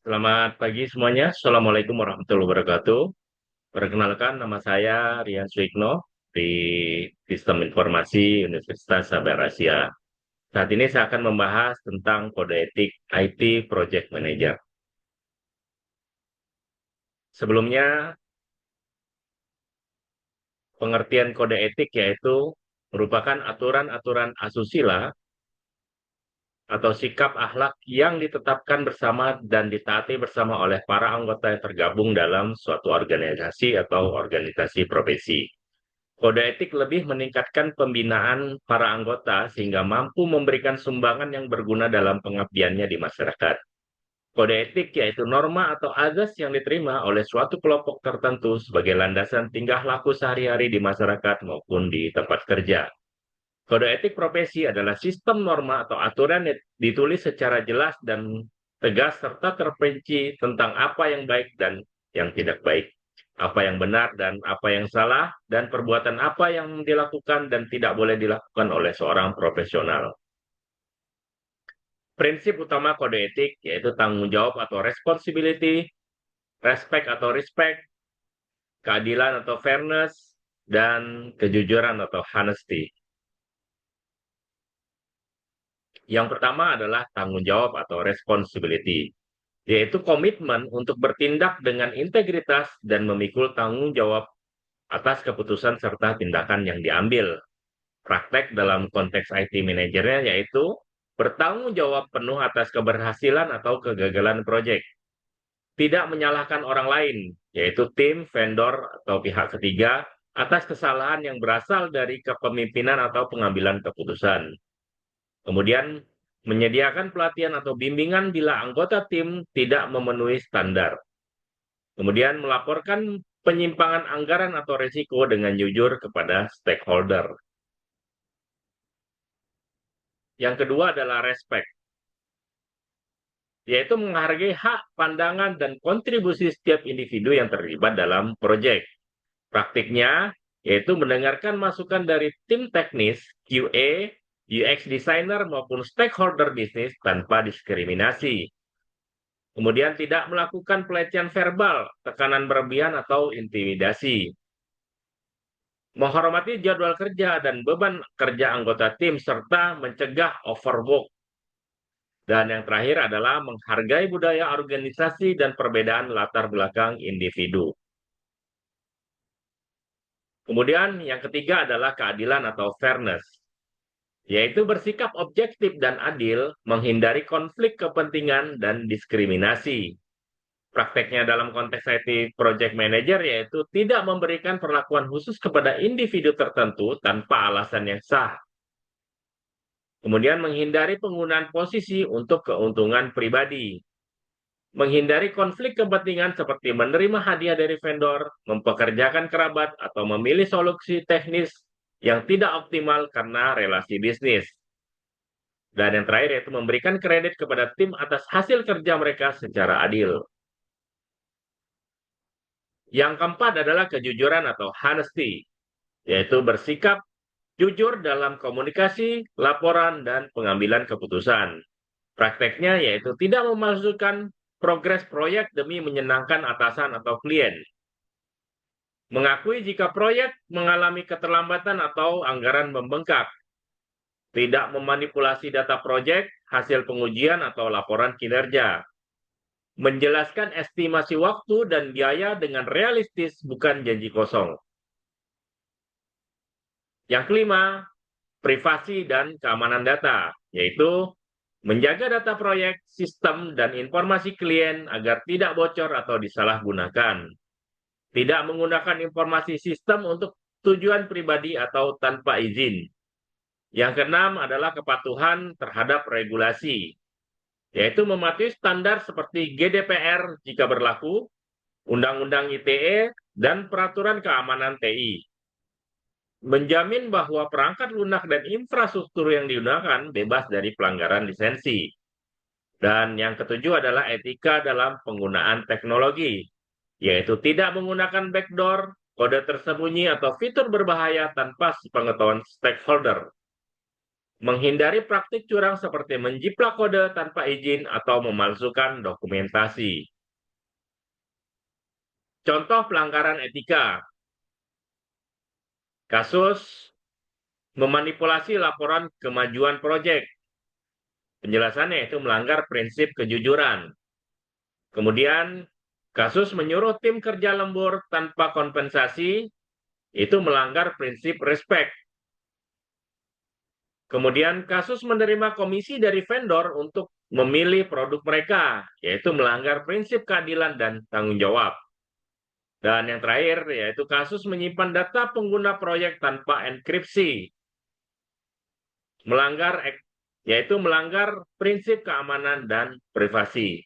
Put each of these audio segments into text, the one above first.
Selamat pagi semuanya. Assalamualaikum warahmatullahi wabarakatuh. Perkenalkan, nama saya Rian Suikno di Sistem Informasi Universitas Sabar Asia. Saat ini saya akan membahas tentang kode etik IT Project Manager. Sebelumnya, pengertian kode etik yaitu merupakan aturan-aturan asusila atau sikap akhlak yang ditetapkan bersama dan ditaati bersama oleh para anggota yang tergabung dalam suatu organisasi atau organisasi profesi. Kode etik lebih meningkatkan pembinaan para anggota sehingga mampu memberikan sumbangan yang berguna dalam pengabdiannya di masyarakat. Kode etik yaitu norma atau azas yang diterima oleh suatu kelompok tertentu sebagai landasan tingkah laku sehari-hari di masyarakat maupun di tempat kerja. Kode etik profesi adalah sistem norma atau aturan yang ditulis secara jelas dan tegas serta terperinci tentang apa yang baik dan yang tidak baik, apa yang benar dan apa yang salah, dan perbuatan apa yang dilakukan dan tidak boleh dilakukan oleh seorang profesional. Prinsip utama kode etik yaitu tanggung jawab atau responsibility, respect atau respect, keadilan atau fairness, dan kejujuran atau honesty. Yang pertama adalah tanggung jawab atau responsibility, yaitu komitmen untuk bertindak dengan integritas dan memikul tanggung jawab atas keputusan serta tindakan yang diambil. Praktek dalam konteks IT manajernya yaitu bertanggung jawab penuh atas keberhasilan atau kegagalan proyek, tidak menyalahkan orang lain, yaitu tim, vendor, atau pihak ketiga, atas kesalahan yang berasal dari kepemimpinan atau pengambilan keputusan. Kemudian, menyediakan pelatihan atau bimbingan bila anggota tim tidak memenuhi standar. Kemudian, melaporkan penyimpangan anggaran atau risiko dengan jujur kepada stakeholder. Yang kedua adalah respect, yaitu menghargai hak, pandangan, dan kontribusi setiap individu yang terlibat dalam proyek. Praktiknya, yaitu mendengarkan masukan dari tim teknis, QA, UX designer, maupun stakeholder bisnis tanpa diskriminasi. Kemudian tidak melakukan pelecehan verbal, tekanan berlebihan, atau intimidasi. Menghormati jadwal kerja dan beban kerja anggota tim, serta mencegah overwork. Dan yang terakhir adalah menghargai budaya organisasi dan perbedaan latar belakang individu. Kemudian yang ketiga adalah keadilan atau fairness, yaitu bersikap objektif dan adil, menghindari konflik kepentingan dan diskriminasi. Prakteknya dalam konteks IT Project Manager yaitu tidak memberikan perlakuan khusus kepada individu tertentu tanpa alasan yang sah. Kemudian menghindari penggunaan posisi untuk keuntungan pribadi. Menghindari konflik kepentingan seperti menerima hadiah dari vendor, mempekerjakan kerabat, atau memilih solusi teknis yang tidak optimal karena relasi bisnis. Dan yang terakhir yaitu memberikan kredit kepada tim atas hasil kerja mereka secara adil. Yang keempat adalah kejujuran atau honesty, yaitu bersikap jujur dalam komunikasi, laporan, dan pengambilan keputusan. Prakteknya yaitu tidak memasukkan progres proyek demi menyenangkan atasan atau klien. Mengakui jika proyek mengalami keterlambatan atau anggaran membengkak. Tidak memanipulasi data proyek, hasil pengujian, atau laporan kinerja. Menjelaskan estimasi waktu dan biaya dengan realistis, bukan janji kosong. Yang kelima, privasi dan keamanan data, yaitu menjaga data proyek, sistem, dan informasi klien agar tidak bocor atau disalahgunakan. Tidak menggunakan informasi sistem untuk tujuan pribadi atau tanpa izin. Yang keenam adalah kepatuhan terhadap regulasi, yaitu mematuhi standar seperti GDPR jika berlaku, Undang-Undang ITE, dan Peraturan Keamanan TI. Menjamin bahwa perangkat lunak dan infrastruktur yang digunakan bebas dari pelanggaran lisensi. Dan yang ketujuh adalah etika dalam penggunaan teknologi, yaitu tidak menggunakan backdoor, kode tersembunyi, atau fitur berbahaya tanpa sepengetahuan stakeholder. menghindari praktik curang seperti menjiplak kode tanpa izin atau memalsukan dokumentasi. Contoh pelanggaran etika, kasus memanipulasi laporan kemajuan proyek. Penjelasannya itu melanggar prinsip kejujuran. Kemudian, kasus menyuruh tim kerja lembur tanpa kompensasi, itu melanggar prinsip respect. Kemudian, kasus menerima komisi dari vendor untuk memilih produk mereka, yaitu melanggar prinsip keadilan dan tanggung jawab. Dan yang terakhir, yaitu kasus menyimpan data pengguna proyek tanpa enkripsi, melanggar yaitu melanggar prinsip keamanan dan privasi.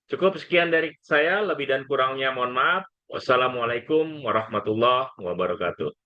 Cukup sekian dari saya, lebih dan kurangnya mohon maaf. Wassalamualaikum warahmatullahi wabarakatuh.